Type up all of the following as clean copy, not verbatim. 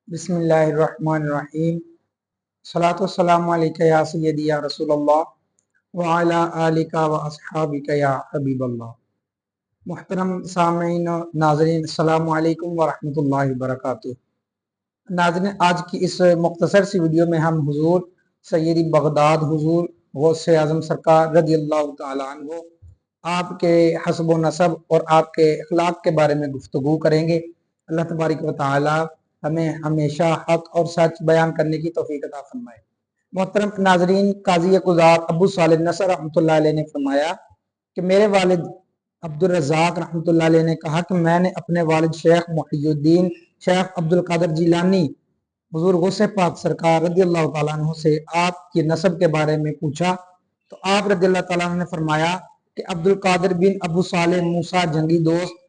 बिस्मिल्लाहिर्रहमानिर्रहीम। सलातु वस्सलामु अलैका या सय्यदी या रसूल अल्लाह व अला आलिका व अस्हाबिका या हबीब अल्लाह। मुहतरम सामीन नाज़रीन, अस्सलामु अलैकुम व रहमतुल्लाहि व बरकातुहू। नाज़रीन, आज की इस मुख्तसर सी वीडियो में हम हुजूर सय्यदी बगदाद हुजूर गौसे आज़म सरकार रज़ियल्लाहु तआला अन्हु आपके हस्ब व नसब और आपके अखलाक के बारे में गुफ्तगू करेंगे। अल्लाह तबारक व तआला हमें हमेशा हक और सच बयान करने की तौफीक अता फरमाए। मोहतरम नाजरीन, काजी कुज़ात अबू सालिह नसर रहमतुल्लाह अलैह ने फरमाया कि मेरे वालिद अब्दुल रज़ाक रहमतुल्लाह अलैह ने कहा कि मैंने अपने वालिद शेख मुहियुद्दीन शेख अब्दुल कादिर जिलानी हुजूर गौसे पाक सरकार रज़ियल्लाहु तआला अन्हु से आपकी नसब के बारे में पूछा तो आप रज़ियल्लाहु तआला अन्हु ने फरमाया कि अब्दुल कादिर बिन अबू सालिह मूसा जंगी दोस्त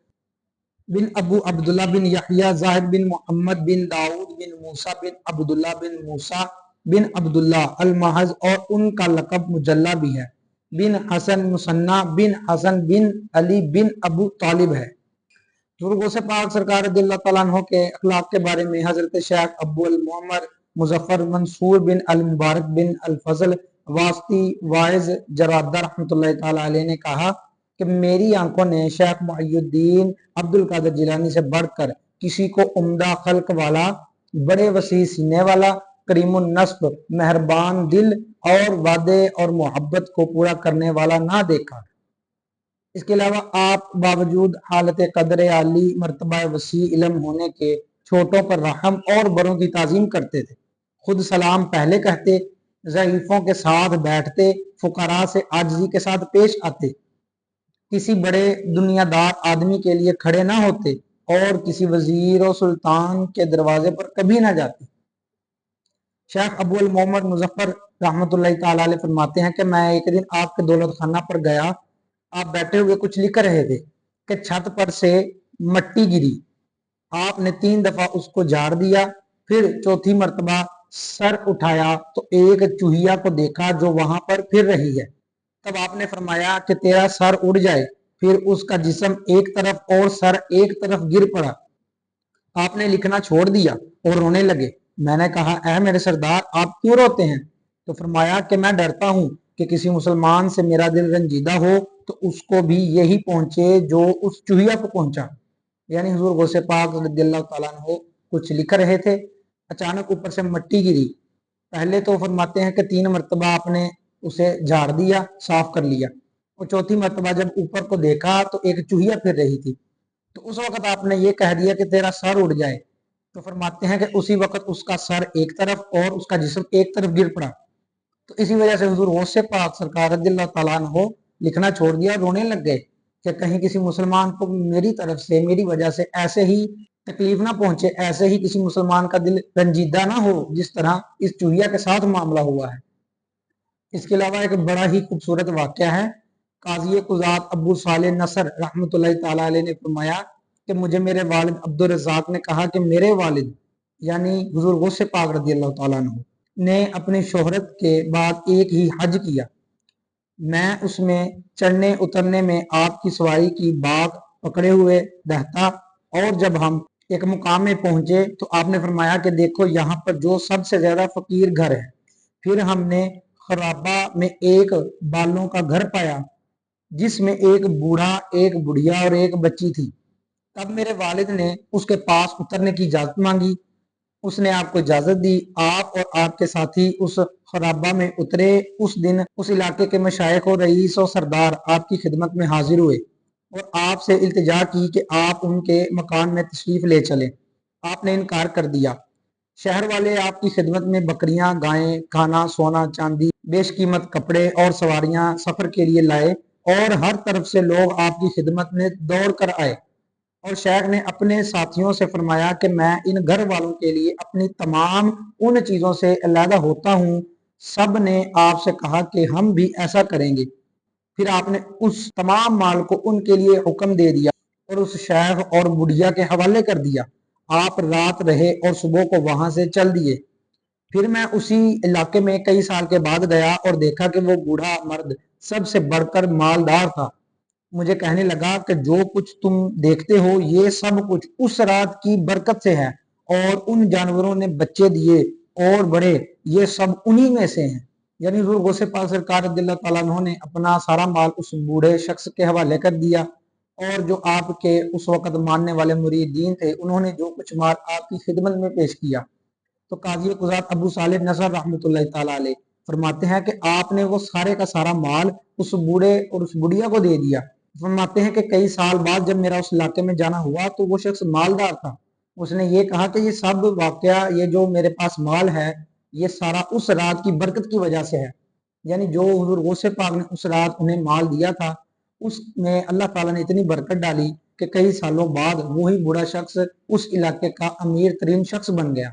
बिन अबू अब्दुल्ला बिन यहया जाहिद बिन मोहम्मद बिन दाऊद बिन मूसा बिन अब्दुल्ला बिन मूसा बिन अब्दुल्ला अल महज और उनका लक़ब मुजल्ला भी है, बिन हसन मुसन्ना बिन हसन बिन अली बिन अबू तालिब है। बुजुर्गों से पाक सरकार रज़ियल्लाहु तआला अन्हु के अखलाक के बारे में हजरत शेख अबू अल मोहम्मद मुजफ्फर मंसूर बिन अल मुबारक बिन अल फजल वास्ती वाइज जरादा रहमतुल्लाहि तआला अलैह ने कहा कि मेरी आंखों ने शेख मुहियुद्दीन अब्दुल कादिर जिलानी से बढ़कर किसी को उम्दा खल्क वाला, बड़े वसी सीने वाला, करीमुन नस्ब, मेहरबान दिल और वादे और मोहब्बत को पूरा करने वाला ना देखा। इसके अलावा आप बावजूद हालत कदर आली मर्तबा वसी इल्म होने के छोटों पर रहम और बड़ों की ताजीम करते थे। खुद सलाम पहले कहते, ज़ईफों के साथ बैठते, फुकरा से आजिज़ी के साथ पेश आते, किसी बड़े दुनियादार आदमी के लिए खड़े ना होते और किसी वजीर और सुल्तान के दरवाजे पर कभी ना जाते। शेख अबू अल मोहम्मद मुजफ्फर रहमतुल्लाहि तआला अलैह फरमाते हैं कि मैं एक दिन आपके दौलत खाना पर गया। आप बैठे हुए कुछ लिख रहे थे कि छत पर से मट्टी गिरी। आपने 3 दफा उसको झाड़ दिया, फिर चौथी मर्तबा सर उठाया तो एक चूहिया को देखा जो वहां पर फिर रही है। तब आपने फरमाया कि तेरा सर उड़ जाए, फिर उसका जिस्म एक तरफ और सर एक तरफ गिर पड़ा। आपने लिखना छोड़ दिया और रोने लगे। मैंने कहा, ऐ मेरे सरदार, आप क्यों रोते हैं? तो फरमाया कि मैं डरता हूं कि किसी मुसलमान से मेरा दिल रंजीदा हो तो उसको भी यही पहुंचे जो उस चूहिया को पहुंचा। यानी हुजूर गौसे पाक रज़ियल्लाहु तआला अन्हु कुछ लिख रहे थे, अचानक ऊपर से मट्टी गिरी। पहले तो फरमाते हैं कि 3 मरतबा आपने उसे झाड़ दिया, साफ कर लिया, और चौथी मरतबा जब ऊपर को देखा तो एक चूहिया फिर रही थी। तो उस वक्त आपने ये कह दिया कि तेरा सर उड़ जाए। तो फरमाते हैं कि उसी वक्त उसका सर एक तरफ और उसका जिस्म एक तरफ गिर पड़ा। तो इसी वजह से हुजूर गौसे पाक सरकार रज़ियल्लाहु तआला अन्हु लिखना छोड़ दिया, रोने लग गए कि कहीं किसी मुसलमान को मेरी तरफ से, मेरी वजह से ऐसे ही तकलीफ ना पहुंचे, ऐसे ही किसी मुसलमान का दिल रंजीदा ना हो जिस तरह इस चूहिया के साथ मामला हुआ है। इसके अलावा एक बड़ा ही खूबसूरत वाक़या है। काजी कुज़ात अबू सालिह नसर रहमतुल्लाहि तआला अलैह ने फरमाया कि मुझे मेरे वालिद अब्दुल रज़ाक ने कहा कि मेरे वालिद यानी हुजूर गौसे पाक रज़ियल्लाहु तआला अन्हु ने अपनी शोहरत के बाद एक ही हज किया। मैं उसमें चढ़ने उतरने में आपकी सवारी की बाग पकड़े हुए रहता, और जब हम एक मुकाम में पहुंचे तो आपने फरमाया कि देखो यहाँ पर जो सबसे ज्यादा फकीर घर है। फिर हमने खराबा में एक बालों का घर पाया जिसमें एक बूढ़ा, एक बुढ़िया और एक बच्ची थी। तब मेरे वालिद ने उसके पास उतरने की इजाजत मांगी। उसने आपको इजाजत दी। आप और आपके साथी उस खराबा में उतरे। उस दिन उस इलाके के मशाइख और रईस और सरदार आपकी खिदमत में हाजिर हुए और आपसे इल्तिजा की कि आप उनके मकान में तशरीफ ले चलें। आपने इनकार कर दिया। शहर वाले आपकी खिदमत में बकरियां, गायें, खाना, सोना, चांदी, बेशकीमत कपड़े और सवारियां सफर के लिए लाए और हर तरफ से लोग आपकी खिदमत में दौड़ कर आए। और शेख ने अपने साथियों से फरमाया कि मैं इन घर वालों के लिए अपनी तमाम उन चीजों से अलहदा होता हूँ। सब ने आपसे कहा कि हम भी ऐसा करेंगे। फिर आपने उस तमाम माल को उनके लिए हुक्म दे दिया और उस शेख और बुढ़िया के हवाले कर दिया। आप रात रहे और सुबह को वहां से चल दिए। फिर मैं उसी इलाके में कई साल के बाद गया और देखा कि वो बूढ़ा मर्द सबसे बढ़कर मालदार था। मुझे कहने लगा कि जो कुछ तुम देखते हो ये सब कुछ उस रात की बरकत से है اور ان جانوروں نے بچے دیے اور بڑے، یہ سب انہی میں سے ہیں۔ یعنی حضور غوث پاک سرکار رضی اللہ تعالیٰ عنہ نے اپنا سارا مال اس بوڑھے شخص کے حوالے کر دیا، اور جو آپ کے اس وقت ماننے والے مریدین تھے انہوں نے جو کچھ مال آپ کی خدمت میں پیش کیا۔ تو قاضی قضات ابو صالح نصر رحمۃ اللہ تعالیٰ علیہ فرماتے ہیں کہ آپ نے وہ سارے کا سارا مال اس بوڑھے اور اس بڑھیا کو دے دیا۔ فرماتے ہیں کہ کئی سال بعد جب میرا اس علاقے میں جانا ہوا تو وہ شخص مالدار تھا، اس نے یہ کہا کہ یہ سب واقعہ، یہ جو میرے پاس مال ہے، یہ سارا اس رات کی برکت کی وجہ سے ہے۔ یعنی جو حضور غوث پاک نے اس رات انہیں مال دیا تھا، اس میں اللہ تعالیٰ نے اتنی برکت ڈالی کہ کئی سالوں بعد وہی بوڑھا شخص اس علاقے کا امیر ترین شخص بن گیا۔